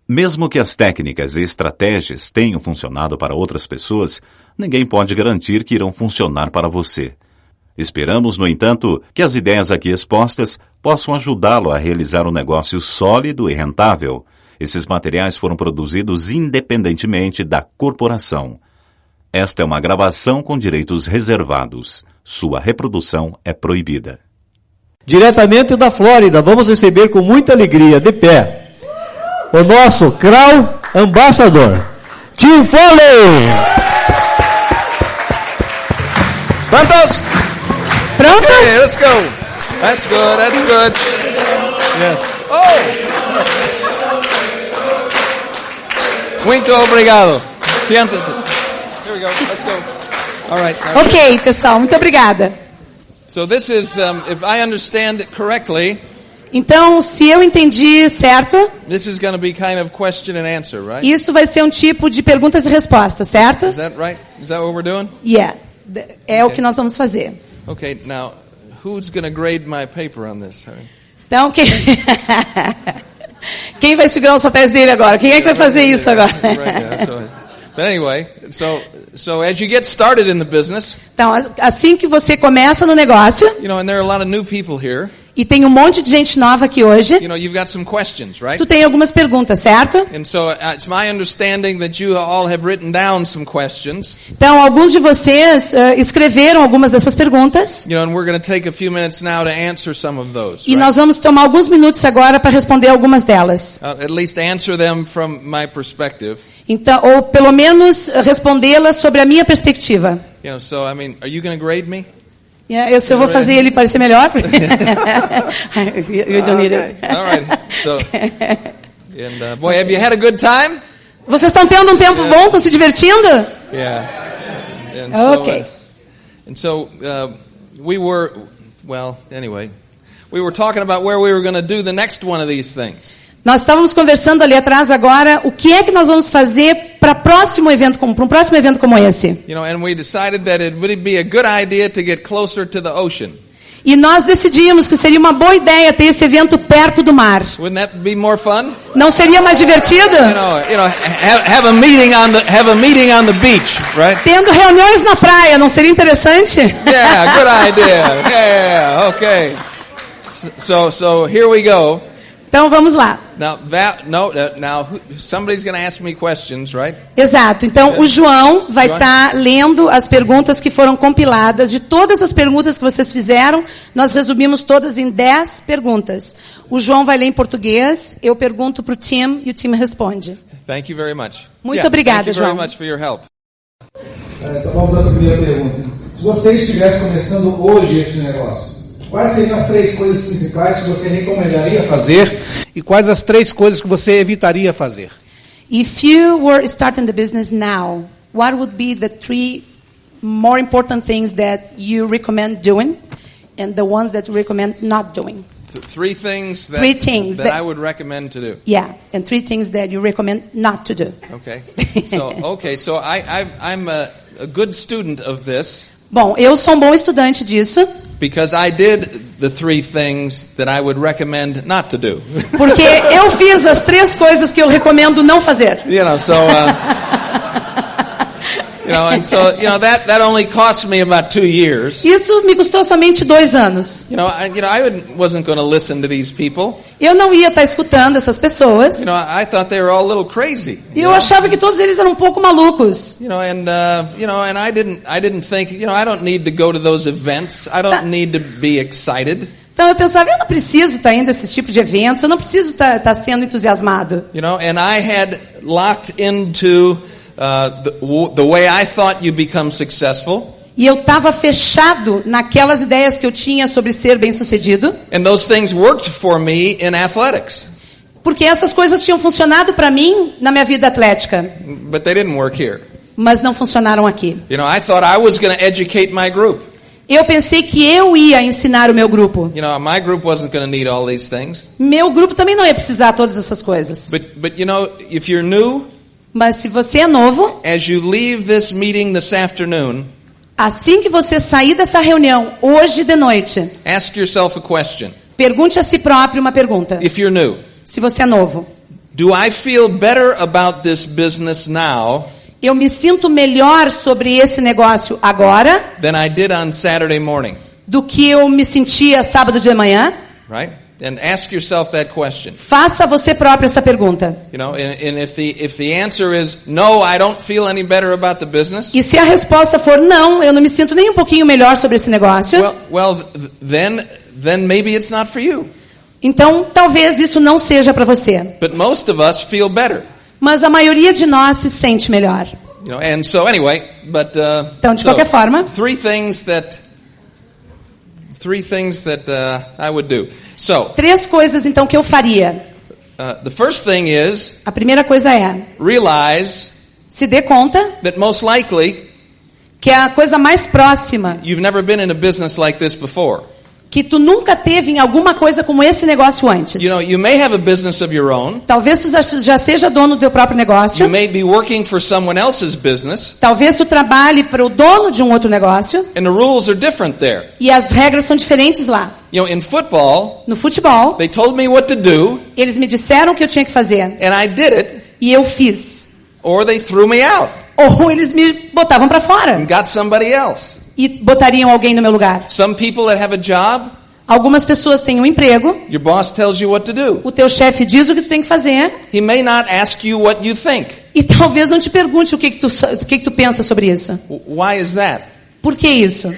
Mesmo que as técnicas e estratégias tenham funcionado para outras pessoas, ninguém pode garantir que irão funcionar para você. Esperamos, no entanto, que as ideias aqui expostas possam ajudá-lo a realizar um negócio sólido e rentável. Esses materiais foram produzidos independentemente da corporação. Esta é uma gravação com direitos reservados. Sua reprodução é proibida. Diretamente da Flórida, vamos receber com muita alegria, de pé, o nosso Crown Ambassador, Tim Foley. Prontos? Prontos? Okay, let's go. That's good, that's good. Yes. Oh! Muito obrigado. Siéntate. Here we go, let's go. All right. Ok, pessoal, muito obrigada. So this is, if I understand it correctly, então, se eu entendi certo, this is going to be kind of question and answer, right? Isso vai ser um tipo de perguntas e respostas, certo? Is that right? Is that what we're doing? Yeah, é o que nós vamos fazer. Okay, now, who's going to grade my paper on this? Então, quem vai segurar os papéis dele agora? Quem é que vai fazer isso agora? But anyway, so as you get started in the business, então, assim que você começa no negócio, you know, and there are a lot of new people here. E tem um monte de gente nova aqui hoje. You know, you've got some questions, right? Tu tem algumas perguntas, certo? And so it's my understanding that you all have written down some questions. Então, alguns de vocês escreveram algumas dessas perguntas. You know, and we're going to take a few minutes now to answer some of those. E nós vamos tomar alguns minutos agora para responder algumas delas. At least answer them from my perspective. Então, ou pelo menos respondê-las sobre a minha perspectiva. You know, so I mean, are you going to grade me? Eu vou fazer ele parecer melhor. You don't need it. All right. So, and boy, have you had a good time? Vocês estão tendo um tempo bom? Estão se divertindo? Yeah. And okay. So we were, well, anyway, we were talking about where we were going to do the next one of these things. Nós estávamos conversando ali atrás agora o que é que nós vamos fazer para um próximo evento como esse. You know, and we decided that it would be a good idea to get closer to the ocean. E nós decidimos que seria uma boa ideia ter esse evento perto do mar. Wouldn't that be more fun? Não seria mais divertido? You know, have a meeting on the beach, right? Tendo reuniões na praia, não seria interessante? Yeah, good idea. Yeah, okay. So here we go. Então vamos lá. Now somebody's going to ask me questions, right? Exato. Então o João vai estar lendo as perguntas que foram compiladas. De todas as perguntas que vocês fizeram, nós resumimos todas em 10 perguntas. O João vai ler em português, eu pergunto para o Tim e o Tim responde. Thank you very much. Muito obrigada, João. Thank you very much for your help. Então vamos à primeira pergunta. Se você estivesse começando hoje esse negócio, quais seriam as 3 coisas principais que você recomendaria fazer e quais as 3 coisas que você evitaria fazer? If you were starting the business now, what would be the 3 more important things that you recommend doing and the ones that you recommend not doing? 3 things that, 3 things that I would recommend to do. Yeah, and 3 things that you recommend not to do. Okay. So I'm a good student of this. Bom, eu sou um bom estudante disso. Because I did the 3 things that I would recommend not to do. Porque eu fiz as 3 coisas que eu recomendo não fazer. You know, so that only cost me about 2 years. Isso me custou somente 2 anos. I wasn't going to listen to these people. Eu não ia estar escutando essas pessoas. I thought they were all a little crazy. E eu achava que todos eles eram um pouco malucos. And I didn't think, I don't need to go to those events. I don't need to be excited. Então eu pensava, eu não preciso estar indo a esse tipo de eventos, eu não preciso estar sendo entusiasmado. And I had locked into the way I thought you become successful. E eu estava fechado naquelas ideias que eu tinha sobre ser bem-sucedido. And those things worked for me in athletics. Porque essas coisas tinham funcionado para mim na minha vida atlética. But they didn't work here. Mas não funcionaram aqui. I thought I was going to educate my group. Eu pensei que eu ia ensinar o meu grupo. My group wasn't going to need all these things. Meu grupo também não ia precisar de todas essas coisas. But if you're new, mas se você é novo, as you leave this meeting this afternoon, assim que você sair dessa reunião hoje de noite, ask yourself a question. Pergunte a si próprio uma pergunta. If you're new, se você é novo, Do I feel better about this business now Eu me sinto melhor sobre esse negócio agora than I did on Saturday morning? do que eu me sentia sábado de manhã? Right? And ask yourself that question. Faça você próprio essa pergunta. You know, and if the answer is no, I don't feel any better about the business. E se a resposta for não, eu não me sinto nem um pouquinho melhor sobre esse negócio, Then maybe it's not for you. então talvez isso não seja para você. But most of us feel better. Mas a maioria de nós se sente melhor. You know, and so anyway, Então, de qualquer forma, three things that I would do. So, 3 coisas então que eu faria. the first thing is A primeira coisa é, realize se dê conta that most likely que é a coisa mais próxima you've never been in a business like this before. que tu nunca teve em alguma coisa como esse negócio antes. You know, you may have a business of your own. Talvez tu já seja dono do teu próprio negócio. You may be working for someone else's business. Talvez tu trabalhe para o dono de um outro negócio. And the rules are different there. E as regras são diferentes lá. You know, in football, No futebol, they told me what to do, eles me disseram o que eu tinha que fazer. and I did it, E eu fiz. or they threw me out Ou eles me botavam para fora. and got somebody else. E botariam alguém no meu lugar. Some people that have a job, Algumas pessoas têm um emprego. your boss tells you what to do. O teu chefe diz o que tu tem que fazer. He may not ask you what you think. E talvez não te pergunte o que tu pensa sobre isso. Why is that? Por que isso?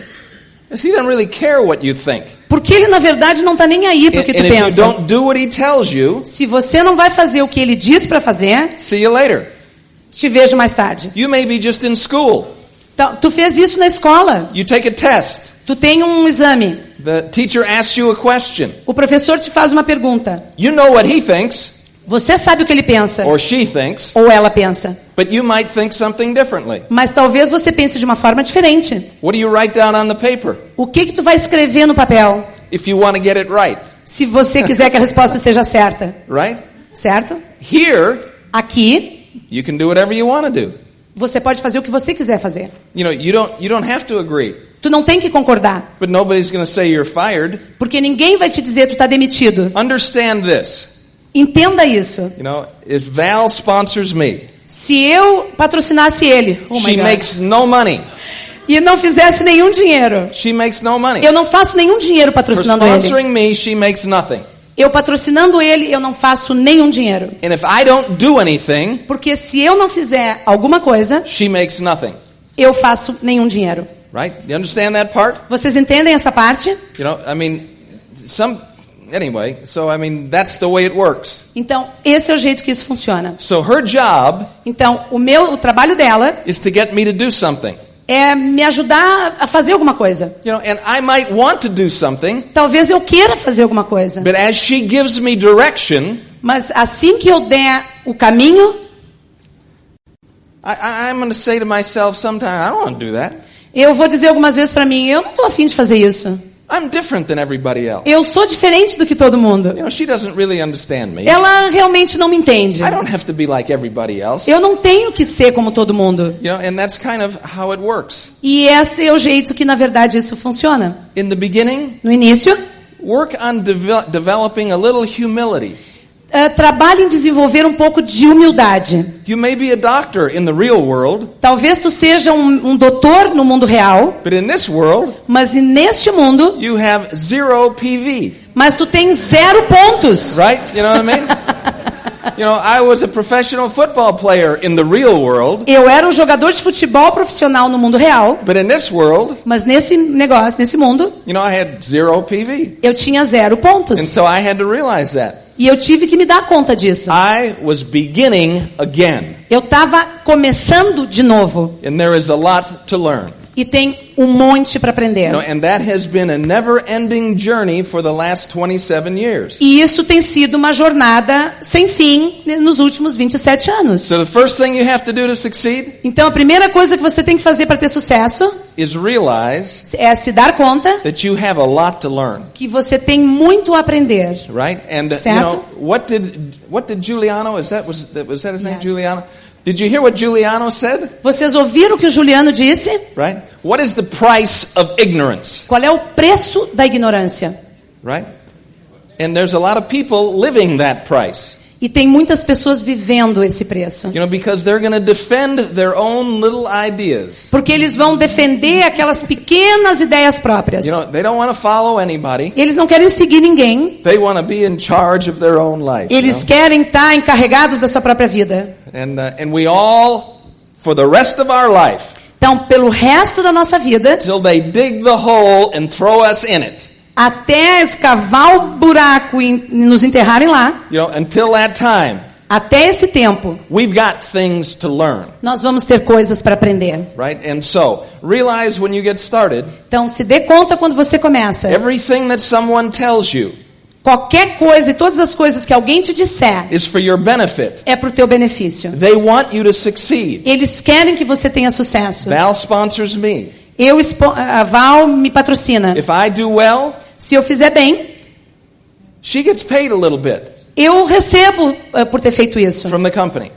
Because he doesn't really care what you think. Porque ele, na verdade, não está nem aí para o que tu And if you pensa. don't do what he tells you, Se você não vai fazer o que ele diz para fazer, see you later. te vejo mais tarde. You may be just in school. Então, tu fez isso na escola. You take a test. Tu tem um exame. The teacher asks you a question. O professor te faz uma pergunta. You know what he thinks, Você sabe o que ele pensa. or she thinks, Ou ela pensa. but you might think something differently. Mas talvez você pense de uma forma diferente. What do you write down on the paper O que tu vai escrever no papel? if you want to get it right? Se você quiser que a resposta esteja certa. Right? Certo? Here, Aqui, you can do whatever you want to do. você pode fazer o que você quiser fazer. You know, you don't have to agree, Tu não tem que concordar. but nobody's going to say you're fired. Porque ninguém vai te dizer tu está demitido. Understand this. Entenda isso. You know, if Val sponsors me, Se eu patrocinasse ele, oh my she God, makes no money. e não fizesse nenhum dinheiro, She makes no money. eu não faço nenhum dinheiro For patrocinando ele. sponsoring me, she makes nothing. Eu patrocinando ele, eu não faço nenhum dinheiro. And if I don't do anything, Porque se eu não fizer alguma coisa, she makes nothing. eu faço nenhum dinheiro. Right? You understand that part? Vocês entendem essa parte? You know, I mean, anyway, so I mean, that's the way it works. Então, esse é o jeito que isso funciona. So her job Então, o trabalho dela is to get me to do something. é me ajudar a fazer alguma coisa. You know, and I might want to do something, Talvez eu queira fazer alguma coisa. but as she gives me direction, Mas assim que eu der o caminho, I'm going to say to myself sometime, I don't want to do that. eu vou dizer algumas vezes para mim, eu não estou afim de fazer isso. I'm different than everybody else. Eu sou diferente do que todo mundo. You know, she doesn't really understand me. Ela realmente não me entende. I don't have to be like everybody else. Eu não tenho que ser como todo mundo. You know, and that's kind of how it works. E esse é o jeito que, na verdade, isso funciona. In the beginning, No início, work on developing a little humility. trabalhe em desenvolver um pouco de humildade. You may be a doctor in the real world, Talvez tu seja um doutor no mundo real, but in this world, mas neste mundo, you have 0 PV, mas tu tem 0 pontos. right? You know what I mean? You know, I was a professional football player in the real world, Eu era um jogador de futebol profissional no mundo real, but in this world, mas nesse negócio, nesse mundo, you know, I had 0 PV. eu tinha 0 And pontos. so I had to realize that. E eu tive que me dar conta disso. I was beginning again, Eu estava começando de novo. and there is a lot to learn. E tem um monte para aprender. You know, and that has been a never-ending journey for the last 27 years. E isso tem sido uma jornada sem fim nos últimos 27 anos. So the first thing you have to do to succeed Então a primeira coisa que você tem que fazer para ter sucesso is realize é se dar conta that you have a lot to learn, que você tem muito a aprender. right? And you Certo. know, what did Giuliano, was that his name, Yes. Giuliano? Did you hear what Giuliano said? Vocês ouviram o que o Juliano disse? Right? What is the price of ignorance? Qual é o preço da ignorância? Right? And there's a lot of people living that price. E tem muitas pessoas vivendo esse preço. You know, because they're going to defend their own little ideas. Porque eles vão defender aquelas pequenas ideias próprias. You know, they don't want to follow anybody. Eles não querem seguir ninguém. They want to be in charge of their own life. Eles querem estar encarregados da sua própria vida. And we all, for the rest of our life, Então, pelo resto da nossa vida, till they dig the hole and throw us in it. até escavar o buraco e nos enterrarem lá, You know, until that time, até esse tempo, we've got things to learn, nós vamos ter coisas para aprender. right? And so, realize when you get started, Então, se dê conta quando você começa. everything that someone tells you Qualquer coisa e todas as coisas que alguém te disser is for your benefit. é para o teu benefício. They want you to succeed. Eles querem que você tenha sucesso. Val sponsors me. A Val me patrocina. If I do well, Se eu fizer bem, she gets paid a little bit eu recebo por ter feito isso from the company.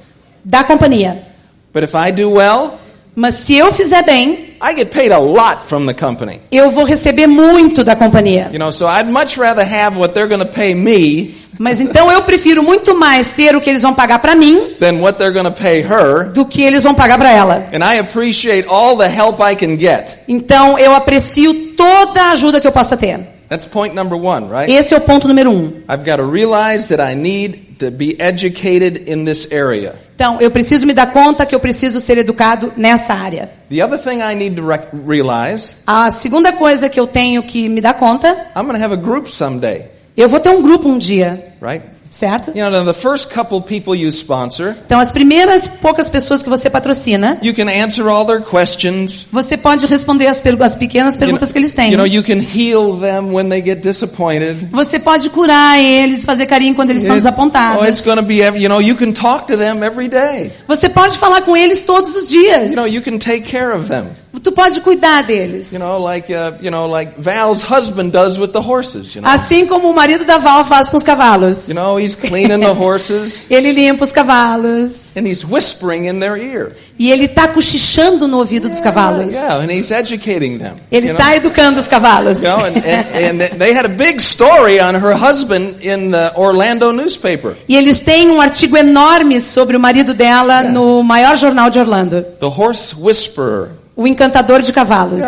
da companhia. But if I do well, Mas se eu fizer bem, I get paid a lot from the company. eu vou receber muito da companhia. You know, so I'd much rather have what they're going to pay me Mas então eu prefiro muito mais ter o que eles vão pagar para mim than what they're going to pay her. do que eles vão pagar para ela. And I appreciate all the help I can get. Então eu aprecio toda a ajuda que eu possa ter. That's point number 1, right? Esse é o ponto número 1. I've got to realize that I need to be educated in this area. Então, eu preciso me dar conta que eu preciso ser educado nessa área. The other thing I need to realize, A segunda coisa que eu tenho que me dar conta, I'm going to have a group someday, eu vou ter um grupo um dia, right? certo? You know, the first couple people you sponsor, Então, as primeiras poucas pessoas que você patrocina, you can answer all their questions. você pode responder as pequenas perguntas que eles têm. You know, you can heal them when they get disappointed. Você pode curar eles, fazer carinho quando eles estão Oh, it's desapontados. going to be, you know, you can talk to them every day. Você pode falar com eles todos os dias. You know, you can take care of them. Tu pode cuidar deles. You know, like Val's husband does with the horses, you know. Assim como o marido da Val faz com os cavalos. You know, he's cleaning the horses Ele limpa os cavalos. and he's whispering in their ear. E ele está cochichando no ouvido dos cavalos. Yeah, and he's educating them. Ele you know? está educando os cavalos. You know, and they had a big story on her husband in the Orlando newspaper. E eles têm um artigo enorme sobre o marido dela no maior jornal de Orlando. The horse whisperer. O encantador de cavalos.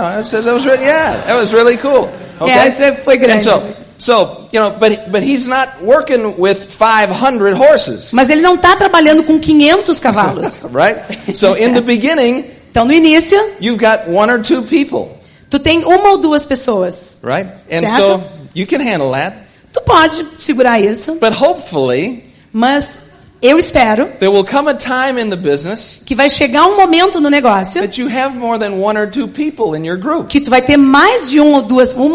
Yeah, that was really cool. Okay? Isso foi grande. And so, you know, but he's not working with 500 horses, Mas ele não está trabalhando com 500 cavalos. right? So in the beginning, Então, no início, you've got 1 or 2 people, tu tem uma ou duas pessoas. right? And Certo. so you can handle that. Tu pode segurar isso, But hopefully, mas eu espero there will come a time in the business que vai chegar um momento no negócio that you have more than 1 or 2 people in your group. que tu vai ter mais de uma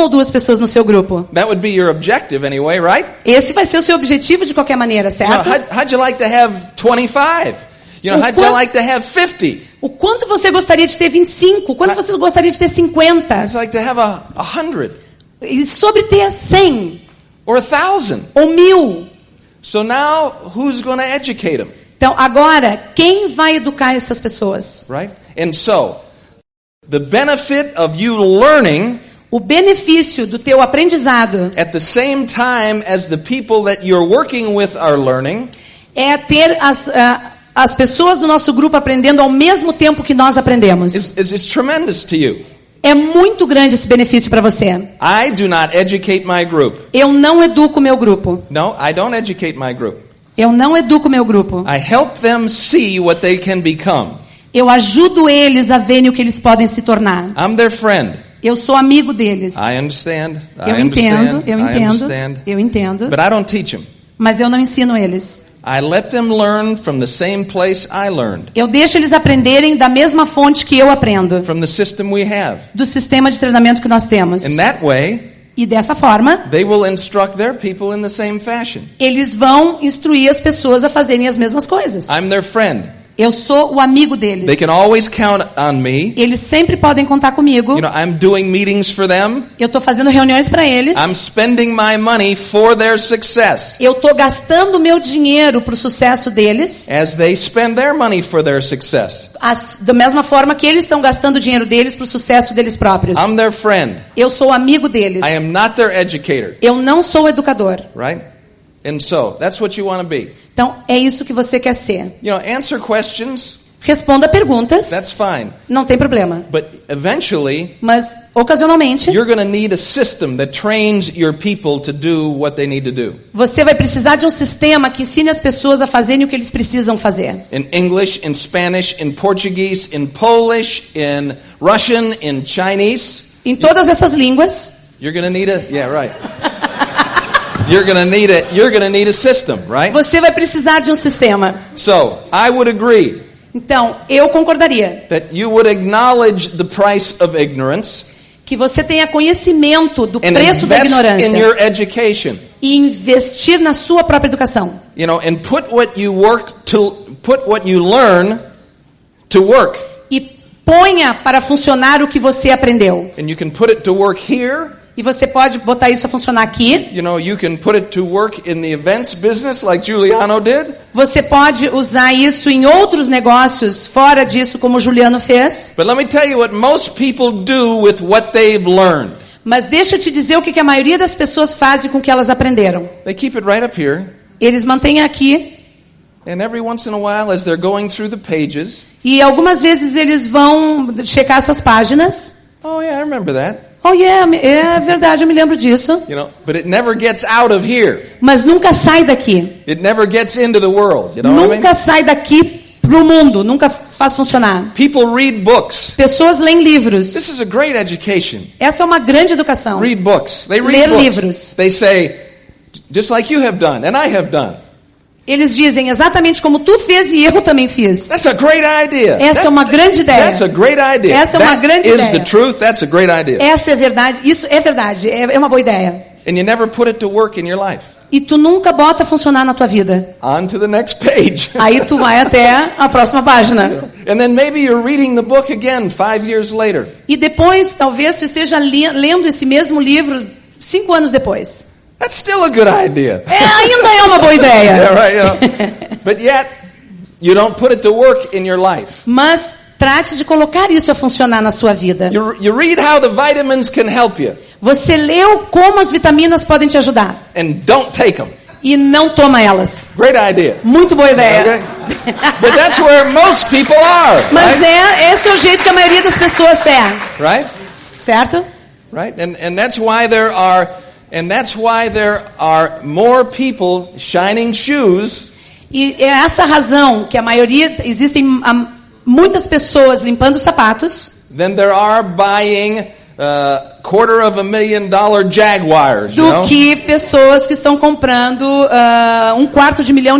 ou duas pessoas no seu grupo. That would be your objective anyway, right? Esse vai ser o seu objetivo de qualquer maneira, You know, certo? how'd you like to have 25? You know, how'd you like to have 50? O quanto você gostaria de ter 25? O quanto você gostaria de ter 50? How'd you like to have 100 E sobre ter 100 or 1,000? ou 1000? So now, who's going to educate them, Então, agora, quem vai educar essas pessoas? right? And so, the benefit of you learning O benefício do teu aprendizado at the same time as the people that you're working with are learning é ter as pessoas do nosso grupo aprendendo ao mesmo tempo que nós aprendemos. is tremendous to you. É muito grande esse benefício para você. I do not educate my group. Eu não educo meu grupo. No, I don't educate my group. Eu não educo meu grupo. I help them see what they can become. Eu ajudo eles a verem o que eles podem se tornar. I'm their friend. Eu sou amigo deles. I understand. Eu entendo. But I don't teach them. Mas eu não ensino eles. I let them learn from the same place I learned, Eu deixo eles aprenderem da mesma fonte que eu aprendo. from the system we have. Do sistema de treinamento que nós temos. And that way, E dessa forma, they will instruct their people in the same fashion. eles vão instruir as pessoas a fazerem as mesmas coisas. I'm their friend. Eu sou o amigo deles. They can always count on me. Eles sempre podem contar comigo. You know, I'm doing meetings for them. Eu estou fazendo reuniões para eles. I'm spending my money for their success, Eu estou gastando meu dinheiro para o sucesso deles. as they spend their money for their success. Da mesma forma que eles estão gastando o dinheiro deles para o sucesso deles próprios. I'm their friend. Eu sou o amigo deles. I am not their educator, Eu não sou o educador. right? And so, that's what you want to be. Então, é isso que você quer ser. You know, answer questions, Responda perguntas. that's fine. Não tem problema. But eventually, Mas, ocasionalmente, you're going to need a system that trains your people to do what they need to do. você vai precisar de um sistema que ensine as pessoas a fazerem o que eles precisam fazer. In English, in Spanish, in Portuguese, in Polish, in Russian, in Chinese. Em todas essas línguas, You're going to need a, yeah, right. You're going to need a system, right? você vai precisar de um sistema. So, I would agree Então, eu concordaria that you would acknowledge the price of ignorance que você tenha conhecimento do and preço da invest in ignorância your education. e investir na sua própria educação. You know, and put what you learn to work. E ponha para funcionar o que você aprendeu. And you can put it to work here. E você pode botar isso a funcionar aqui. You know, you can put it to work in the events business like Giuliano did. Você pode usar isso em outros negócios fora disso, como o Juliano fez. But let me tell you what most people do with what they've learned. Mas deixa eu te dizer o que a maioria das pessoas fazem com o que elas aprenderam. They keep it right up here. Eles mantêm aqui. And every once in a while, as they're going through the pages, E algumas vezes eles vão checar essas páginas. oh yeah, I remember that. Oh yeah, é verdade, eu me lembro disso. You know, but it never gets out of here. Mas nunca sai daqui. It never gets into the world. You know what I mean? Nunca sai daqui pro mundo, nunca faz funcionar. People read books. Pessoas leem livros. This is a great education. Essa é uma grande educação. Read books. They Ler read books. livros. They say, just like you have done, and I have done. Eles dizem exatamente como tu fez e eu também fiz. That's a great idea. Essa é uma grande ideia. That's a great idea. Essa é uma grande That is ideia. the truth. That's a great idea. Essa é verdade, isso é verdade, é uma boa ideia. And you never put it to work in your life. E tu nunca bota a funcionar na tua vida. On to the next page. Aí tu vai até a próxima página. And then maybe you're reading the book again 5 years later. E depois, talvez tu esteja lendo esse mesmo livro 5 anos depois. That's still a good idea. Ainda é uma boa ideia. Yeah, right, you know. But yet, you don't put it to work in your life. Mas trate de colocar isso a funcionar na sua vida. You read how the vitamins can help you. Você leu como as vitaminas podem te ajudar. And don't take them. E não toma elas. Great idea. Muito boa ideia. Okay? But that's where most people are. Mas Right? esse é o jeito que a maioria das pessoas é. Right? Certo? Right? And that's why there are more people shining shoes E é essa razão que a maioria, existem muitas pessoas limpando sapatos than there are buying $250,000 Jaguars, you know? do que pessoas que estão comprando $250 milhão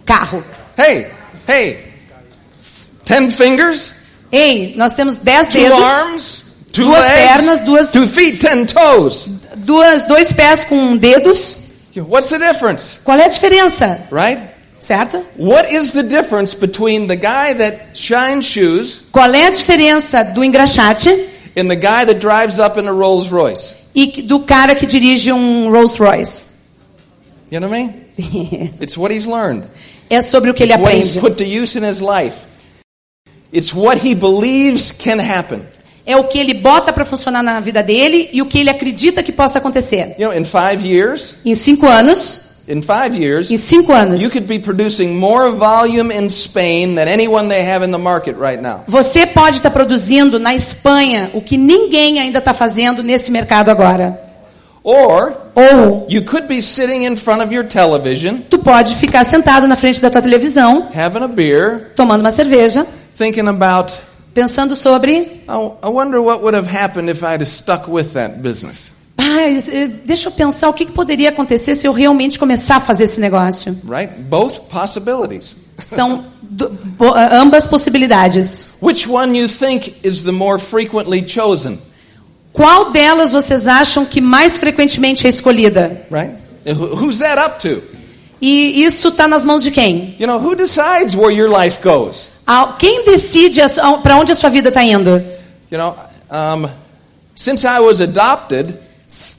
carro. Hey, 10 fingers, Ei, nós temos 10 2 dedos, arms, 2 duas legs, pernas, 2 feet, 10 toes. 2 pés com dedos. What's the difference? Qual é a diferença? Right? Certo? What is the difference between the guy that shines shoes Qual é a diferença do engraxate and the guy that drives up in a Rolls Royce? e do cara que dirige um Rolls Royce? You know what I mean? It's what he's learned. É sobre o que ele It's what he's aprende. put to use in his life. It's what he believes can happen. É o que ele bota para funcionar na vida dele e o que ele acredita que possa acontecer. You know, in 5 years, Em 5 anos, in 5 years, em 5 anos, you could be producing more volume in Spain than anyone they have in the market right now. você pode estar produzindo na Espanha o que ninguém ainda está fazendo nesse mercado agora. Or Ou you could be sitting in front of your television, tu pode ficar sentado na frente da tua televisão, having a beer, tomando uma cerveja, thinking about, pensando sobre, I wonder what would have happened if I'd have stuck with that business. deixa eu pensar o que poderia acontecer se eu realmente começar a fazer esse negócio. Right? Both possibilities. São ambas possibilidades. Which one you think is the more frequently chosen? Qual delas vocês acham que mais frequentemente é escolhida? Right? Who's that up to? E isso está nas mãos de quem? You know, who decides where your life goes? Quem decide para onde a sua vida está indo? You know, since I was adopted,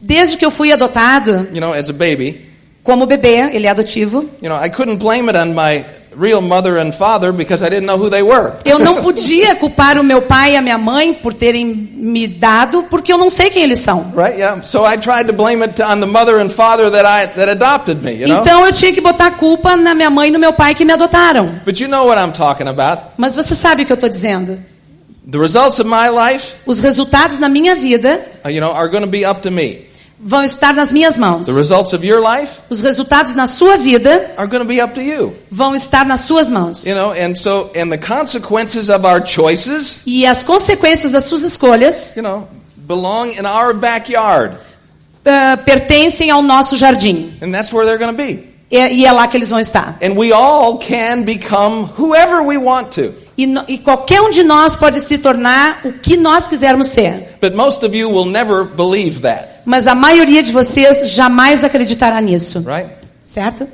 Desde que eu fui adotado, you know, as a baby, como bebê, ele é adotivo, you know, I couldn't blame it on my real mother and father because I didn't know who they were. Eu não podia culpar o meu pai e a minha mãe por terem me dado, porque eu não sei quem eles são. Right? Yeah. So I tried to blame it on the mother and father that adopted me, you know? Então eu tinha que botar a culpa na minha mãe e no meu pai que me adotaram. But you know what I'm talking about. Mas você sabe o que eu estou dizendo. The results of my life, Os resultados na minha vida are going to be up to me. vão estar nas minhas mãos. The results of your life Os resultados na sua vida are going to be up to you. vão estar nas suas mãos. And the consequences of our choices, E as consequências das suas escolhas belong in our backyard. Pertencem ao nosso jardim. And that's where they're going to be. E é lá que eles vão estar. And we all can become whoever we want to. E qualquer um de nós pode se tornar o que nós quisermos ser. But most of you will never believe that. Mas a maioria de vocês jamais acreditará nisso. Right? Certo?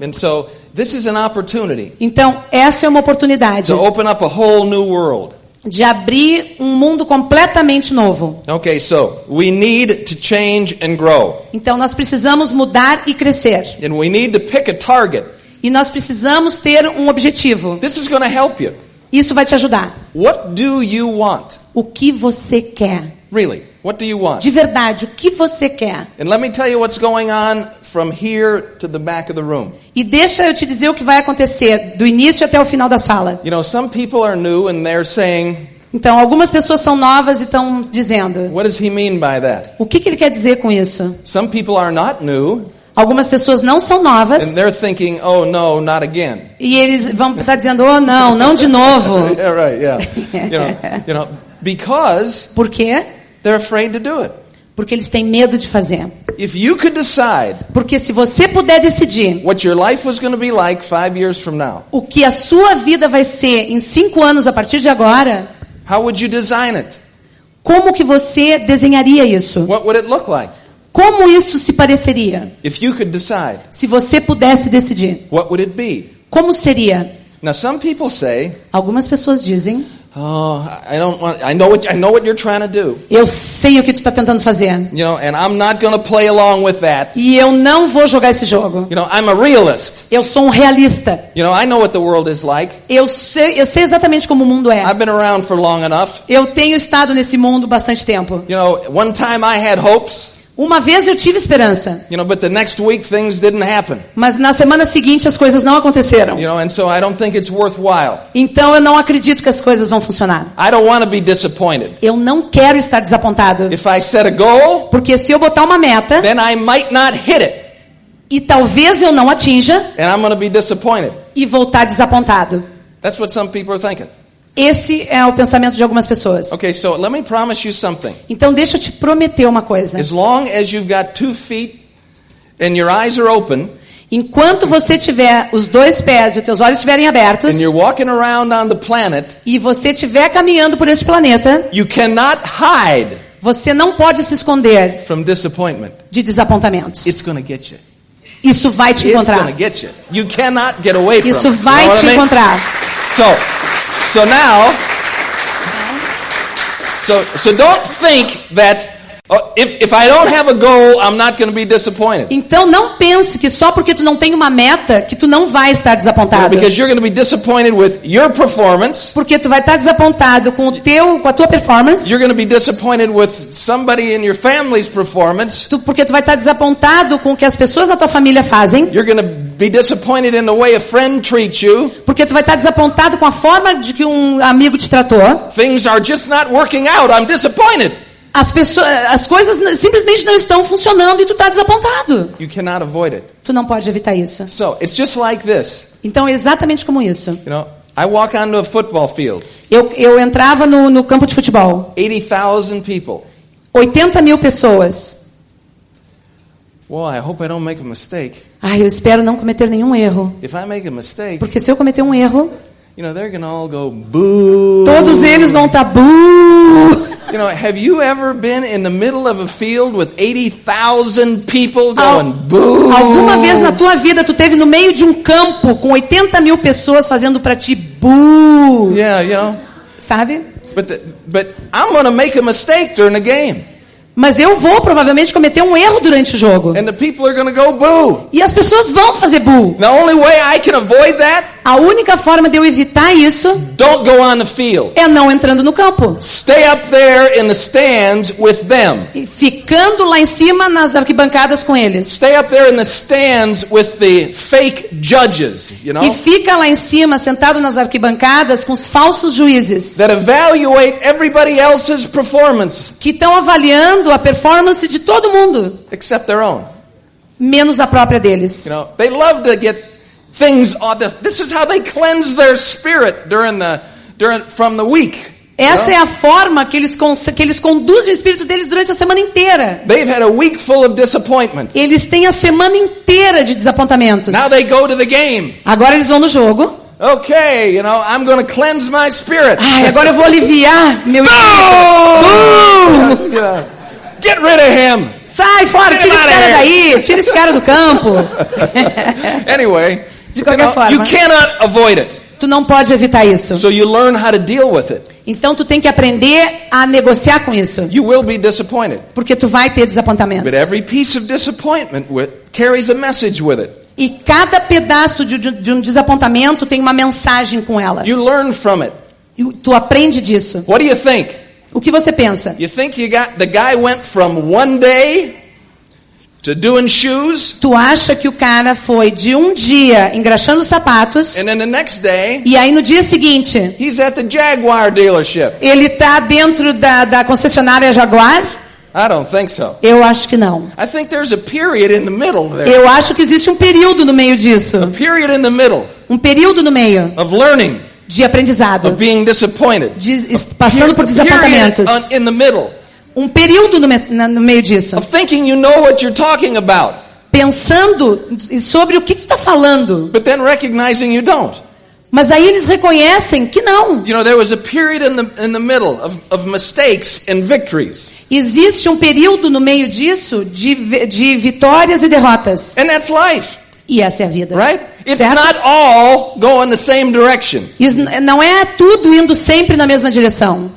And so this is an opportunity Então, essa é uma oportunidade to open up a whole new world. de abrir um mundo completamente novo. Okay, so we need to change and grow. Então, nós precisamos mudar e crescer. And we need to pick a target. E nós precisamos ter um objetivo. This is going to help you. Isso vai te ajudar. What do you want? O que você quer? Really? What do you want? De verdade, o que você quer? And let me tell you what's going on from here to the back of the room. E deixa eu te dizer o que vai acontecer do início até o final da sala. Some people are new and they're saying, Então, algumas pessoas são novas e estão dizendo, what does he mean by that? o que ele quer dizer com isso? Some people are not new Algumas pessoas não são novas and they're thinking, oh no, not again. e eles vão estar dizendo, oh não de novo. Yeah, right, yeah. Because Por quê? they're afraid to do it. Porque eles têm medo de fazer. If you could decide Porque se você puder decidir what your life was going to be like 5 years from now, o que a sua vida vai ser em 5 anos a partir de agora, how would you design it? como que você desenharia isso? What would it look like? Como isso se pareceria? If you could decide, Se você pudesse decidir, what would it be? como seria? Now some people say, Algumas pessoas dizem, oh, I know what you're trying to do. eu sei o que tu está tentando fazer. And I'm not going to play along with that. E eu não vou jogar esse jogo. I'm a realist. Eu sou um realista. I know what the world is like. Eu sei exatamente como o mundo é. I've been around for long enough. Eu tenho estado nesse mundo bastante tempo. One time I had hopes. Uma vez eu tive esperança. But the next week things didn't happen. Mas na semana seguinte as coisas não aconteceram. And so I don't think it's worthwhile. Então eu não acredito que as coisas vão funcionar. I don't want to be disappointed. Eu não quero estar desapontado. If I set a goal, porque se eu botar uma meta, then I might not hit it. E talvez eu não atinja. And I'm going to be disappointed. E voltar desapontado. That's what some people are thinking. Esse é o pensamento de algumas pessoas. Okay, so let me promise you something. Então deixa eu te prometer uma coisa. As long as you've got 2 feet and your eyes are open, enquanto você tiver os 2 pés e os teus olhos estiverem abertos, and you're walking around on the planet, e você estiver caminhando por esse planeta, you cannot hide você não pode se esconder from disappointment. De desapontamentos. It's going to get you. Isso vai te encontrar. It's going to get you. You cannot get away from it. Isso vai te encontrar. So now, so don't think that if I don't have a goal, I'm not going to be disappointed. Então não pense que só porque tu não tem uma meta que tu não vai estar desapontado. Because you're going to be disappointed with your performance. Porque tu vai estar desapontado com a tua performance. You're going to be disappointed with somebody in your family's performance. Porque tu vai estar desapontado com o que as pessoas na tua família fazem. You're going to be disappointed in the way a friend treats you. Porque tu vai estar desapontado com a forma de que um amigo te tratou. Things are just not working out. I'm disappointed. As coisas simplesmente não estão funcionando e tu está desapontado. You cannot avoid it. Tu não pode evitar isso. So, it's just like this. Então é exatamente como isso. I walk onto a football field. Eu entrava no campo de futebol. 80,000 people. 80 mil pessoas. Well, I hope I don't make a mistake. Eu espero não cometer nenhum erro. If I make a mistake, porque se eu cometer um erro, they're gonna all go boo. Todos eles vão estar boo. Have you ever been in the middle of a field with 80,000 people going boo? Alguma vez na tua vida tu teve no meio de um campo com 80 mil pessoas fazendo para ti boo? Yeah, Sabe? But I'm gonna make a mistake during the game. Mas eu vou provavelmente cometer um erro durante o jogo. And the people are going to go boo. E as pessoas vão fazer boo. The only way I can avoid that, A única forma de eu evitar isso Don't go on the field. é não entrando no campo. Stay up there in the stands with them. E ficando lá em cima nas arquibancadas com eles. Stay up there in the stands with the fake judges, you know, E fica lá em cima, sentado nas arquibancadas com os falsos juízes. that evaluate everybody else's performance Que estão avaliando a performance de todo mundo, except their own. menos a própria deles. You know, they love to get things on this is how they cleanse their spirit from the week. Essa é a forma que eles conduzem o espírito deles durante a semana inteira. They've had a week full of disappointment. Eles têm a semana inteira de desapontamentos. Now they go to the game. Agora eles vão no jogo. Okay, you know, I'm going to cleanse my spirit. Ai, agora eu vou aliviar meu Boom! espírito. You know, get rid of him. Sai fora, tira esse cara daí, tira esse cara do campo. Anyway, De qualquer forma. you cannot avoid it. Tu não pode evitar isso. So you learn how to deal with it. Então tu tem que aprender a negociar com isso. You will be disappointed. Porque tu vai ter desapontamentos. But every piece of disappointment carries a message with it. E cada pedaço de um desapontamento tem uma mensagem com ela. You learn from it. E tu aprende disso. What do you think? O que você pensa? You think the guy went from one day to doing shoes, Tu acha que o cara foi de um dia engraxando sapatos and then the next day e aí no dia seguinte he's at the Jaguar dealership? ele tá dentro da concessionária Jaguar? I don't think so. Eu acho que não. I think there's a period in the middle there. Eu acho que existe um período no meio disso. A period in the middle Um período no meio of learning, de aprendizado, of being disappointed. passando por A period desapontamentos. in the middle Um período no meio disso. of thinking you know what you're talking about, Pensando sobre o que tu está falando. but then recognizing you don't. Mas aí eles reconhecem que não. You know, there was a period in the middle of mistakes and victories. Existe um período no meio disso de vitórias e derrotas. And that's life, E essa é a vida. right? It's Certo? not all going the same direction. Isso não é tudo indo sempre na mesma direção.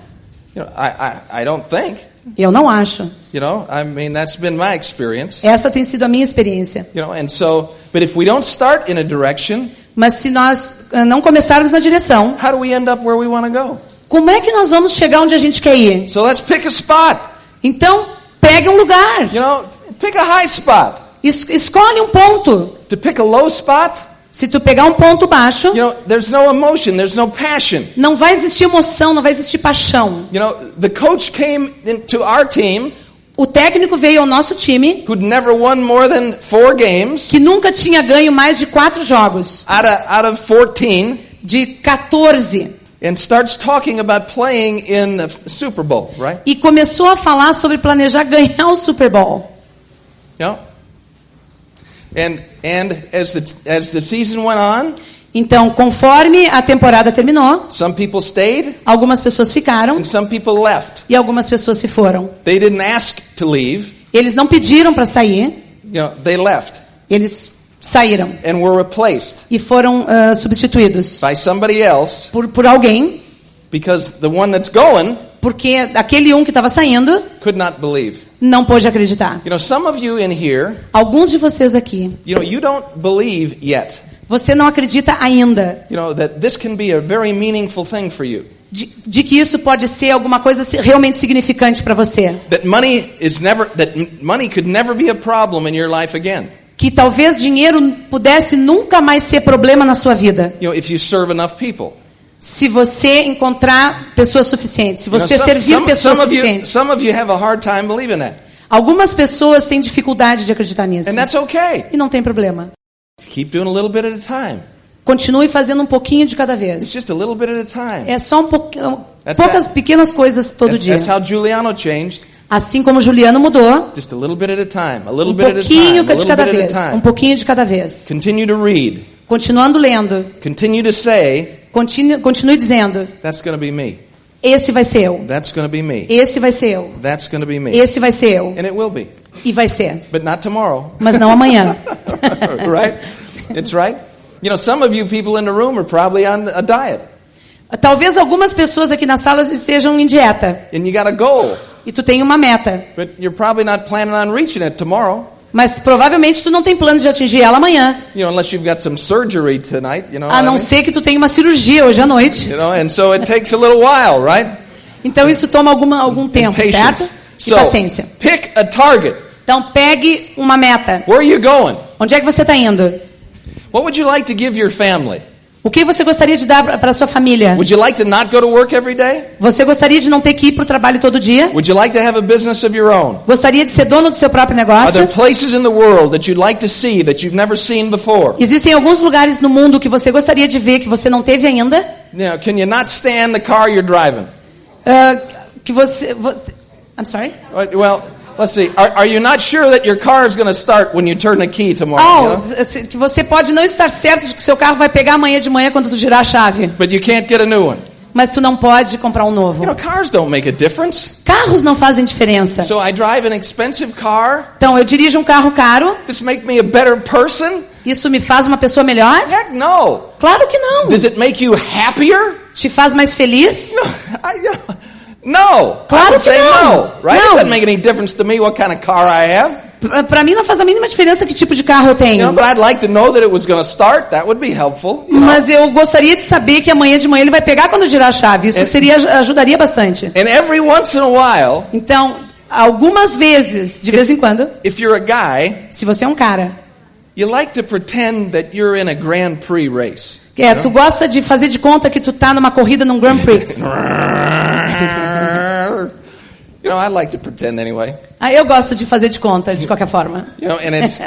You know, I don't think. Eu não acho. You know, I mean, that's been my experience. Essa tem sido a minha experiência. You know, and so, but if we don't start in a direction, Mas se nós não começarmos na direção, how do we end up where we want to go? como é que nós vamos chegar onde a gente quer ir? So let's pick a spot. Então, pegue um lugar. You know, pick a high spot. Escolhe um ponto. To pick a low spot, Se tu pegar um ponto baixo, you know, there's no emotion, there's no passion. não vai existir emoção, não vai existir paixão. You know, the coach came into our team O técnico veio ao nosso time, who'd never won more than 4 games que nunca tinha ganho mais de 4 jogos, out of 14, de 14, and starts talking about playing in the Super Bowl, right? e começou a falar sobre planejar ganhar o Super Bowl. You know? And as the season went on, Então, conforme a temporada terminou, some people stayed algumas pessoas ficaram and some people left. e algumas pessoas se foram. They didn't ask to leave, Eles não pediram para sair, you know, they left eles saíram and were replaced e foram substituídos by somebody else por alguém, because the one that's going porque aquele que estava saindo could not believe. não pôde acreditar. You know, some of you in here, Alguns de vocês aqui, you know, you don't believe yet, você não acredita ainda you know, that this can be a very meaningful thing for you. de que isso pode ser alguma coisa realmente significante para você. That money could never be a problem in your life again. Que talvez dinheiro pudesse nunca mais ser problema na sua vida. You know, if you serve enough people. Se você encontrar pessoas suficientes, se você servir pessoas suficientes. Some of you have a hard time believing that. Algumas pessoas têm dificuldade de acreditar nisso. And that's okay. E não tem problema. Keep doing a little bit at a time. Continue fazendo um pouquinho de cada It's vez. just a little bit at a time. É só poucas pequenas coisas todo dia. That's how Giuliano changed. Assim como Juliano mudou, Just a little bit at a time. A little um bit at a time. pouquinho A de little cada bit at vez. a Um time. pouquinho de cada vez. Continue to read. Continuando lendo. Continue to say, Continue dizendo, that's going to be me. esse vai ser eu. That's going to be me. Esse vai ser eu. That's going to be me. Esse vai ser eu. And it will be. E vai ser. But not tomorrow. Mas não amanhã. Right? It's right. You know, some of you people in the room are probably on a diet. Talvez algumas pessoas aqui na sala estejam em dieta. And you got a goal. E tu tem uma meta. But you're probably not planning on reaching it tomorrow. Mas provavelmente tu não tem planos de atingir ela amanhã. You know, unless you've got some surgery tonight, you know. A não ser que tu tenha uma cirurgia hoje à noite. You know, and so it takes a little while, right? Então isso toma algum tempo, certo? E So, paciência. pick a target. Então pegue uma meta. Where are you going? Onde é que você está indo? What would you like to give your family? O que você gostaria de dar para sua família? Would you like to not go to work every day? Você gostaria de não ter que ir para o trabalho todo dia? Would you like to have a business of your own? Gostaria de ser dono do seu próprio Are negócio? there places in the world that you'd like to see that you've never seen before? Existem alguns lugares no mundo que você gostaria de ver que você não teve ainda? You know, can you not stand the car you're driving? Que você... I'm sorry? Well, let's see. Are you not sure that your car is going to start when you turn the key tomorrow? You know? Que você pode não estar certo de que seu carro vai pegar amanhã de manhã quando tu girar a chave. But you can't get a new one. Mas tu não pode comprar um novo. You know, cars don't make a difference. Carros não fazem diferença. So I drive an expensive car. Então, eu dirijo um carro caro. Does it make me a better person? Isso me faz uma pessoa melhor? Heck no. Claro que não. Does it make you happier? Te faz mais feliz? No. Claro I would que say não. no, right? Não. It doesn't make any difference to me what kind of car I have. Para mim não faz a mínima diferença que tipo de carro eu You tenho. know, but I'd like to know that it was going to start. That would be helpful. You know? Mas eu gostaria de saber que amanhã de manhã ele vai pegar quando girar a chave. Isso ajudaria bastante. And every once in a while, Então, algumas vezes, de vez em quando, if you're a guy, se você é um cara, you like to pretend that you're in a Grand Prix race. tu gosta de fazer de conta que tu tá numa corrida num Grand Prix. You know, I like to pretend anyway. Eu gosto de fazer de conta, de qualquer forma. You know, and it's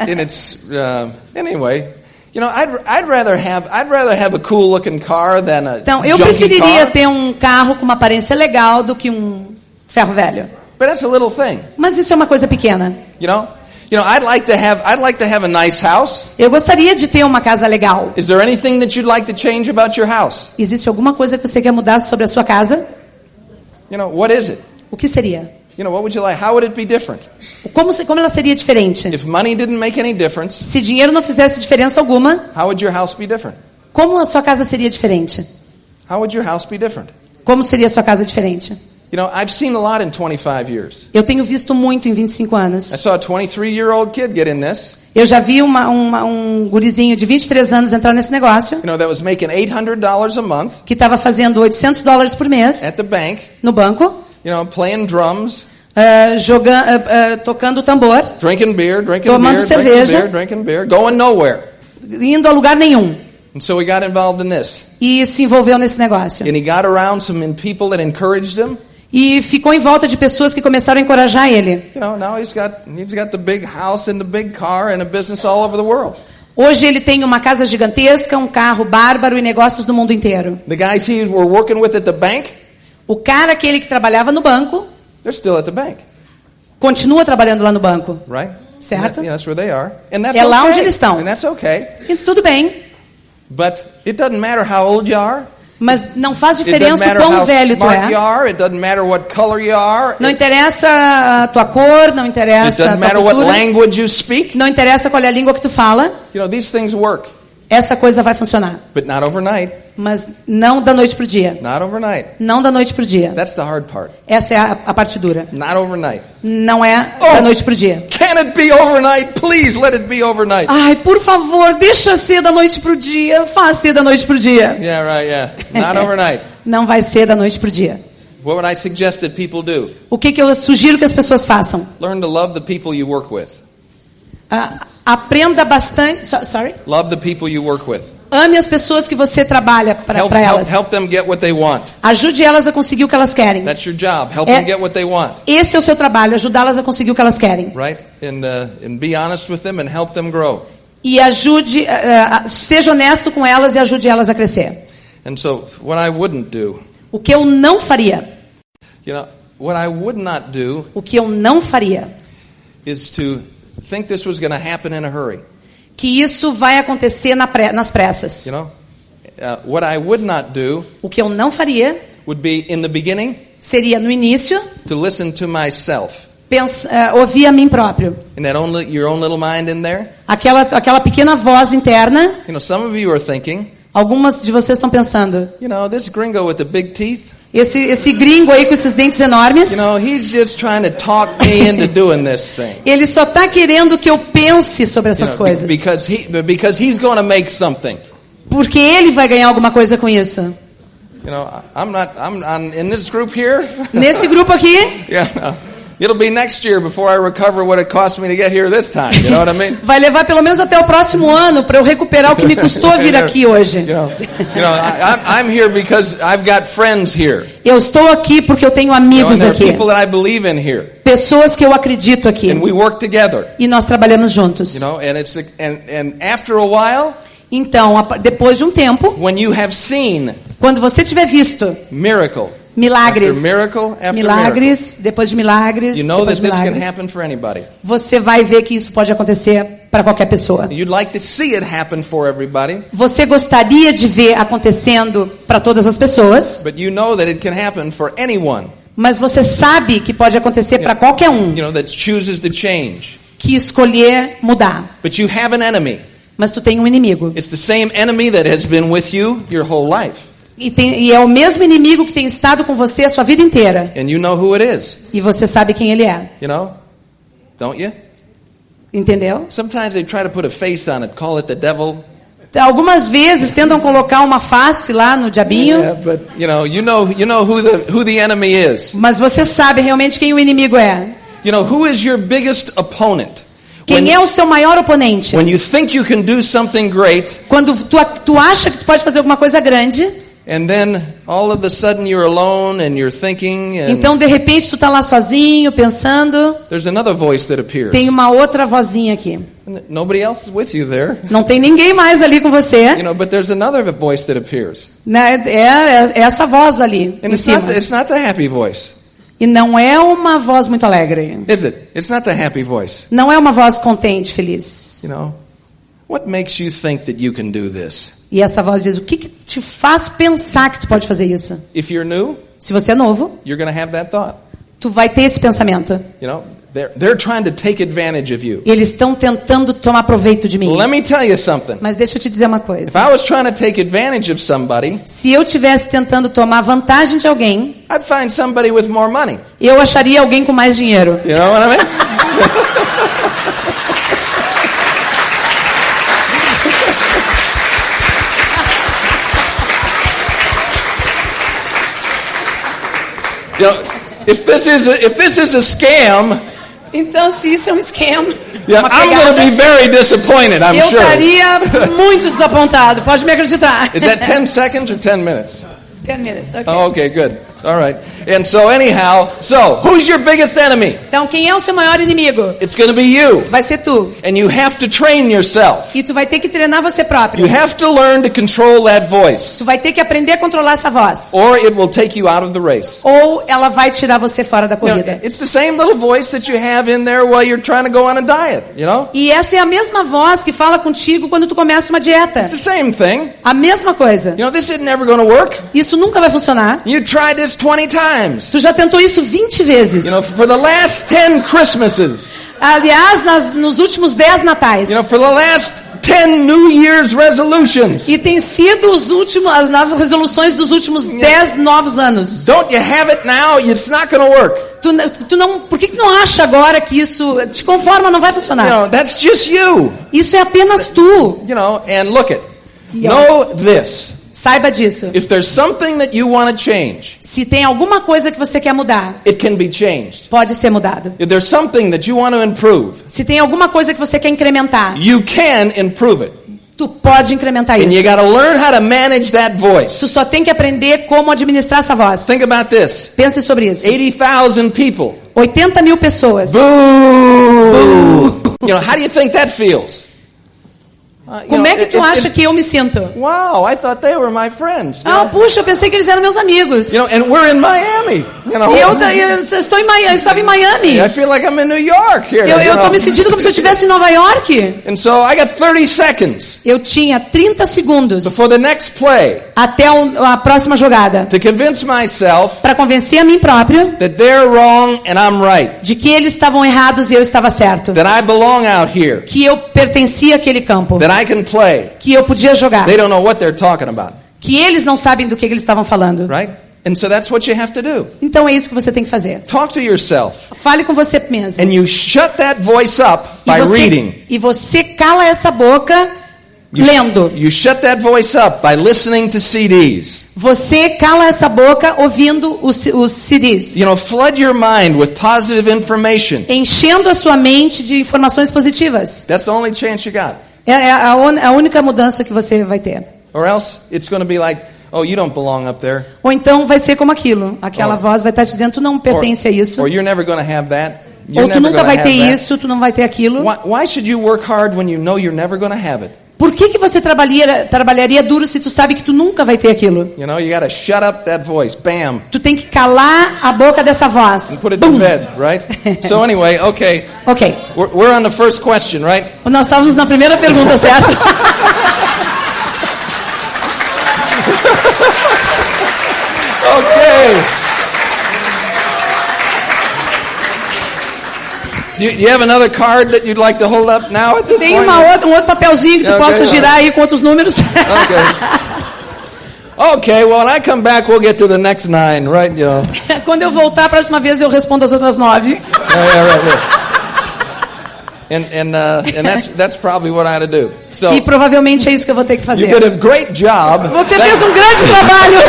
anyway. You know, I'd rather have a cool looking car than a Então, eu junky preferiria car. ter um carro com uma aparência legal do que um ferro velho. But that's a little thing. Mas isso é uma coisa pequena. You know, I'd like to have a nice house. Eu gostaria de ter uma casa legal. Is there anything that you'd like to change about your house? Existe alguma coisa que você quer mudar sobre a sua casa? You know, what is it? O que seria? You know, what would you like? How would it be different? Como ela seria diferente? If money didn't make any difference, Se dinheiro não fizesse diferença alguma, how would your house be different? como a sua casa seria diferente? How would your house be different? Como seria a sua casa diferente? You know, I've seen a lot in 25 years. Eu tenho visto muito em 25 anos. I saw a 23-year-old kid get in this. Eu já vi um gurizinho de 23 anos entrar nesse negócio, You know, that was making $800 a month que estava fazendo $800 por mês at the bank. no banco, You know, playing drums, tocando tambor, drinking beer, drinking Tomando beer, cerveja. drinking beer, going nowhere. indo a lugar nenhum. And so he got involved in this. E se envolveu nesse negócio. And he got around some people that encouraged him. E ficou em volta de pessoas que começaram a encorajar ele. You know, now he's got the big house and the big car and a business all over the world. Hoje ele tem uma casa gigantesca, um carro bárbaro e negócios no mundo inteiro. The guys he were working with at the bank, O cara, aquele que trabalhava no banco, they're still at the bank, continua trabalhando lá no banco. right? Certo. Yeah, that's where they are. And that's É lá okay. onde eles estão. And that's okay. E tudo bem, But it doesn't matter how old you are. mas não faz It doesn't diferença o matter quão how velho tu smart you é. are. It doesn't matter what color you are. Não interessa a tua cor, não It interessa a doesn't tua matter what cultura, language you speak. não interessa qual é a língua que tu fala, You know, these things work, essa coisa vai funcionar. but not overnight. Mas não da noite pro dia. Not overnight. Não da noite pro dia. That's the hard part. Essa é a parte dura. Not overnight. Não é da noite pro dia. Can it be overnight? Please let it be overnight. Ai, por favor, deixa ser da noite pro dia. Faz ser da noite pro dia. Yeah, right, yeah. Not overnight. Não vai ser da noite pro dia. What would I suggest that people do? O que eu sugiro que as pessoas façam? Learn to love the people you work with. Aprenda bastante. Sorry? Love the people you work with. Ame as pessoas que você trabalha para elas. Help them get what they want. Ajude elas a conseguir o que elas querem. That's your job. Help them get what they want. Esse é o seu trabalho, ajudá-las a conseguir o que elas querem. Right? And be honest with them and help them grow. E ajude, seja honesto com elas e ajude elas a crescer. And so, what I wouldn't do, O que eu não faria? you know, what I would not do O que eu não faria? is to think this was going to happen in a hurry. Que isso vai acontecer nas pressas. You know, what I would not do O que eu não faria would be in the beginning seria no início to listen to myself. Ouvir a mim próprio. In that your own little mind in there. Aquela pequena voz interna. You know, some of you are thinking, Algumas de vocês estão pensando, you know, this gringo with the big teeth. Esse gringo aí com esses dentes enormes. You know, he's just trying to talk me into doing this thing. Ele só está querendo que eu pense sobre essas You know, coisas. because he's going to make something. Porque ele vai ganhar alguma coisa com isso. You know, I'm in this group here. Nesse grupo aqui, Yeah. It'll be next year before I recover what it cost me to get here this time. You know what I mean? vai levar pelo menos até o próximo ano para eu recuperar o que me custou vir aqui hoje. You know, I'm here because I've got friends here. Eu estou aqui porque eu tenho You know, and amigos there are aqui. people that I believe in here. Pessoas que eu acredito aqui. And we work together. E nós trabalhamos juntos. You know, and after a while, Então, depois de um tempo, when you have seen quando você tiver visto miracle, milagres, after miracle, after milagres, depois de milagres, you know depois that de this can milagres, happen for anybody. você vai ver que isso pode acontecer para qualquer pessoa. You'd like to see it happen for everybody, Você gostaria de ver acontecendo para todas as pessoas, but you know that it can happen for anyone, mas você sabe que pode acontecer para qualquer um you know, that chooses to change. que escolher mudar. But you have an enemy. Mas tu tem um inimigo. It's the same enemy that has been with you your whole life. E é o mesmo inimigo que tem estado com você a sua vida inteira. And you know who it is. E você sabe quem ele é. You know? Don't you? Entendeu? Sometimes they try to put a face on it, call it the devil. Algumas vezes tentam colocar uma face lá no diabinho. Yeah, but you know who the enemy is. Mas você sabe realmente quem o inimigo é. You know, who is your biggest opponent? Quem é o seu maior oponente? When you think you can do something great, Quando tu acha que tu pode fazer alguma coisa grande, and then all of a sudden you're alone and you're thinking, and então de repente tu tá lá sozinho, pensando, there's another voice that appears. tem uma outra vozinha aqui. Nobody else is with you there. Não tem ninguém mais ali com você. You know, but there's another voice that appears. Né? É essa voz ali And em cima. it's not the happy voice. E não é uma voz muito alegre. Is it? It's not the happy voice. Não é uma voz contente, feliz. You know, what makes you think that you can do this? E essa voz diz, o que te faz pensar que tu pode fazer isso? If you're new, Se você é novo, you're going to have that thought. tu vai ter esse pensamento. You know, they're trying to take advantage of you. Eles estão tentando tomar proveito de mim. Let me tell you something. Mas deixa eu te dizer uma If coisa. I was trying to take advantage of somebody, Se eu tivesse tentando tomar vantagem de alguém, I'd find somebody with more money. eu acharia alguém com mais dinheiro. You know what I mean? You know, if this is a scam, Então, se isso é um esquema, yeah, uma I'm going to pegada, be very disappointed, I'm eu sure. estaria muito desapontado. Pode me acreditar. Is that 10 seconds or 10 minutes? 10 minutes, ok. Oh, okay, good. All right. And so anyhow, who's your biggest enemy? Então, quem é o seu maior inimigo? It's going to be you. Vai ser tu. And you have to train yourself. E tu vai ter que treinar você próprio. You have to learn to control that voice, Tu vai ter que aprender a controlar essa voz. or it will take you out of the race. Ou ela vai tirar você fora da You know, corrida. it's the same little voice that you have in there while you're trying to go on a diet, you know? E essa é a mesma voz que fala contigo quando tu começa uma dieta. It's the same thing. A mesma coisa. You know, this is never going to work. Isso nunca vai funcionar. You tried this 20 times. Tu já tentou isso 20 vezes. You know, for the last 10 Christmases. Aliás, nos últimos 10 natais. You know, for the last 10 New Year's resolutions. E tem sido as novas resoluções dos últimos 10 novos anos. Don't you have it now? It's not going to work. Por que tu não acha agora que isso te conforma, não vai You funcionar? know, that's just you. Isso é apenas tu. You know, and look it. Yeah. Know this. Saiba disso. If there's something that you want to change, Se tem alguma coisa que você quer mudar, it can be changed. pode ser mudado. If there's something that you want to improve, Se tem alguma coisa que você quer incrementar, you can improve it. tu pode incrementar And you isso. got to learn how to manage that Tu voice. só tem que aprender como administrar essa voz. Think about this. Pense sobre isso. 80,000 people. 80 mil pessoas. Boo! You know, how do you think that feels? Como é que tu acha que eu me sinto? Wow, I thought they were my friends. You Ah, know? puxa, eu pensei que eles eram meus amigos. You know, and we're in Miami. You know, E eu estou eu estava em Miami. I feel like I'm in New York here. Eu you estou know? me sentindo como se eu estivesse em Nova York. And so I got 30 seconds Eu tinha 30 segundos before the next play até a próxima jogada to convince myself para convencer a mim próprio that they're wrong and I'm right. de que eles estavam errados e eu estava certo. That I belong out here. Que eu pertencia àquele campo. That I can play. Que eu podia jogar. They don't know what they're talking about. Que eles não sabem do que eles estavam falando. Right? And so that's what you have to do. Então é isso que você tem que fazer. Talk to yourself. Fale com você mesmo. And you shut that voice up by reading. E você cala essa boca lendo. You shut that voice up by listening to CDs. Você cala essa boca ouvindo os CDs. You know, flood your mind with positive information. Enchendo a sua mente de informações positivas. That's the only chance you got. É a única mudança que você vai ter. Or else it's going to be like, oh, you don't belong up there. Ou então vai ser como aquilo. Aquela voz vai estar te dizendo, tu não pertence a isso. Or you're never going to have that. Ou tu nunca vai ter isso, tu não vai ter aquilo. Why should you work hard when you know you're never going to have it? Por que você trabalharia duro se tu sabe que tu nunca vai ter aquilo? You know, you got to shut up that voice. Bam. Tu tem que calar a boca dessa voz. And put it to bed, right? So anyway, okay. Ok. We're on the first question, right? Nós estávamos na primeira pergunta, certo? Okay. Do you have another card that you'd like to hold up now at this Tem point? um outro papelzinho que tu possa girar aí com outros números. Okay, well, when I come back, we'll get to the next 9, right? You know. Quando eu voltar a próxima vez, eu respondo as outras 9. And that's probably what I had to do. So, E provavelmente é isso que eu vou ter que fazer. you did a great job. Você fez um grande trabalho.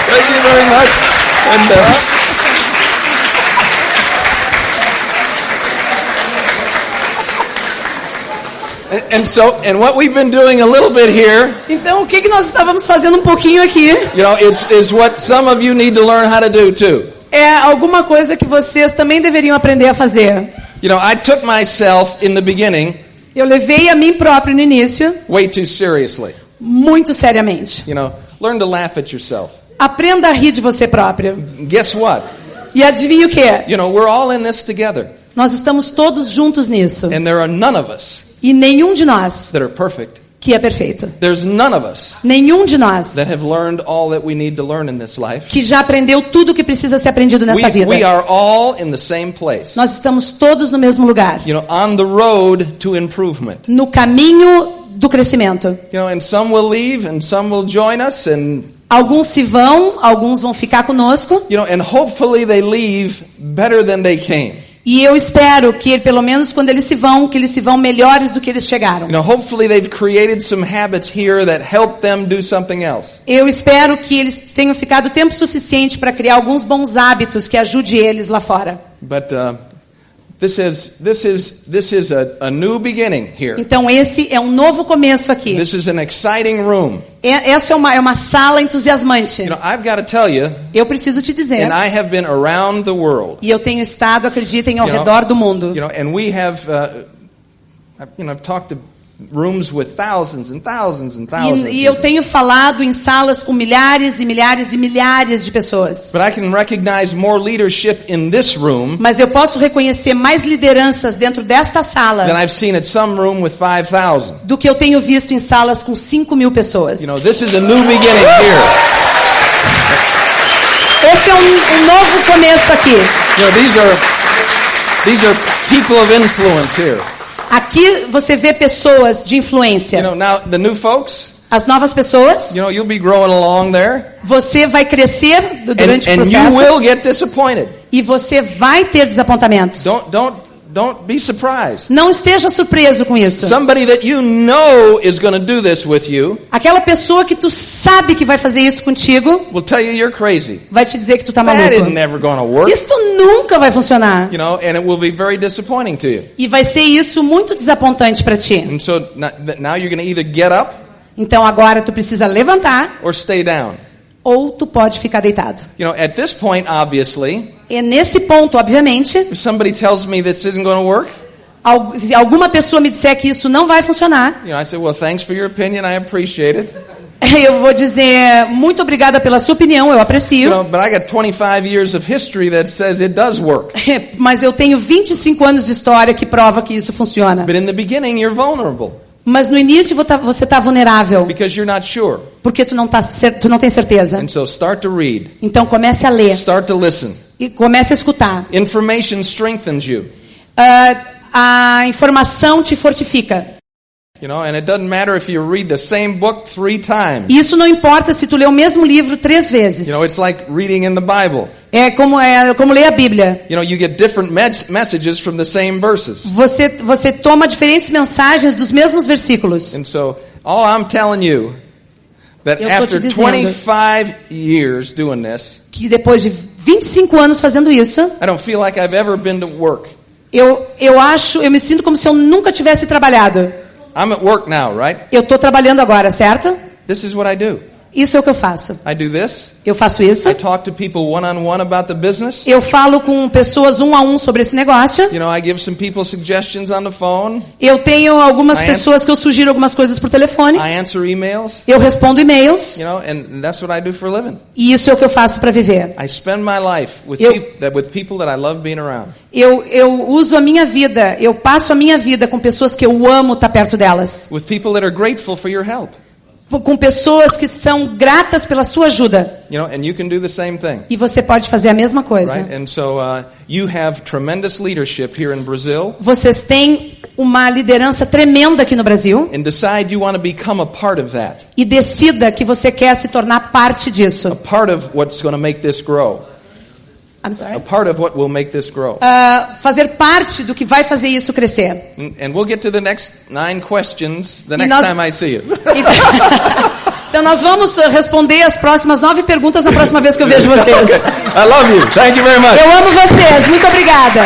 Thank you very much. And what we've been doing a little bit here, Então, o que nós estávamos fazendo um pouquinho aqui? you know, is what some of you need to learn how to do too. É alguma coisa que vocês também deveriam aprender a fazer. You know, I took myself in the beginning Eu levei a mim próprio no início way too seriously. muito seriamente. You know, learn to laugh at yourself. Aprenda a rir de você próprio. Guess what? E adivinha o quê? You know, we're all in this together. Nós estamos todos juntos nisso. And there are none of us E nenhum de nós that are perfect. que é perfeito. There's none of us Nenhum de nós that have learned all that we need to learn in this life. que já aprendeu tudo o que precisa ser aprendido nessa vida. We are all in the same place. Nós estamos todos no mesmo lugar. You know, on the road to improvement. No caminho do crescimento. You know, and some will leave and some will join us and Alguns se vão, alguns vão ficar conosco. you know, and hopefully they leave better than they came. E eu espero que, pelo menos quando eles se vão, que eles se vão melhores do que eles chegaram. You know, hopefully they've created some habits here that help them do something else. Eu espero que eles tenham ficado tempo suficiente para criar alguns bons hábitos que ajude eles lá fora. But this is a new beginning here. Então esse é um novo começo aqui. This is an exciting room. Essa é uma sala entusiasmante. You know, I've got to tell you, Eu preciso te dizer. and I have been around the world. E eu tenho estado, acreditem, ao You know, redor do mundo. You know, and we have, I've talked to rooms with thousands and thousands and thousands. E eu tenho falado em salas com milhares e milhares e milhares de pessoas. But I can recognize more leadership in this room Mas eu posso reconhecer mais lideranças dentro desta sala than I've seen at some room with 5,000. do que eu tenho visto em salas com 5.000 pessoas. You know, this is a new beginning here. Esse é um novo começo aqui. You know, these are people of influence here. Aqui você vê pessoas de influência. You know, now the new folks, As novas pessoas, you know, you'll be growing along there, você vai crescer durante o and you processo will get disappointed. e você vai ter desapontamentos. Don't be surprised. Não esteja surpreso com isso. Somebody that you know is going to do this with you Aquela pessoa que tu sabe que vai fazer isso contigo will tell you you're crazy. vai te dizer que tu tá That is maluco. never going to work. Isso nunca vai funcionar. You know, and it will be very disappointing to you. E vai ser isso muito desapontante para ti. And so now you're going to either get up Então agora tu precisa levantar or stay down. ou tu pode ficar deitado. You know, at this point, obviously, E nesse ponto, obviamente, if somebody tells me this isn't going to work, se alguma pessoa me disser que isso não vai funcionar, you know, I say, well, thanks for your opinion. I appreciate it. eu vou dizer muito obrigada pela sua opinião, eu You aprecio. know, but I got 25 years of history that says it does work. Mas eu tenho 25 anos de história que prova que isso funciona. But in the beginning, you're vulnerable Mas no início você está vulnerável, because you're not sure. porque tu não tem certeza. And so start to read. Então comece a ler Start to listen. e comece a escutar. Information strengthens you. A informação te fortifica. You know, and it doesn't matter if you read the same book 3 times. Isso não importa se tu lê o mesmo livro 3 vezes. You know, it's like reading in the Bible. É como ler a Bíblia. You know, you get different messages from the same verses. Você toma diferentes mensagens dos mesmos versículos. And so, all I'm telling you that after 25 years doing this, que depois de 25 anos fazendo isso, I don't feel like I've ever been to work. Eu me sinto como se eu nunca tivesse trabalhado. I'm at work now, right? Eu estou trabalhando agora, certo? This is what I do. Isso é o que eu faço. I do this. Eu faço isso. I talk to people one-on-one about the business. Eu falo com pessoas 1 a 1 sobre esse negócio. You know, I give some people suggestions on the phone. Eu tenho algumas pessoas que eu sugiro algumas coisas por telefone. I answer emails. Eu respondo e-mails. You know, and that's what I do for a living. E isso é o que eu faço para viver. I spend my life with people that I love being around. Eu uso a minha vida, eu passo a minha vida com pessoas que eu amo estar perto delas. With people that are grateful for your help. Com pessoas que são gratas pela sua ajuda. You know, and you can do the same thing. E você pode fazer a mesma coisa. Right? And so you have tremendous leadership here in Brazil. Vocês têm uma liderança tremenda aqui no Brasil. And decide you want to become a part of that. E decida que você quer se tornar parte disso. A part of what's going to make this grow. I'm sorry? A part of what will make this grow. Fazer parte do que vai fazer isso crescer. And we'll get to the next 9 questions the next time I see you. Então nós vamos responder as próximas 9 perguntas na próxima vez que eu vejo vocês. I love you. Thank you very much. Eu amo vocês. Muito obrigada.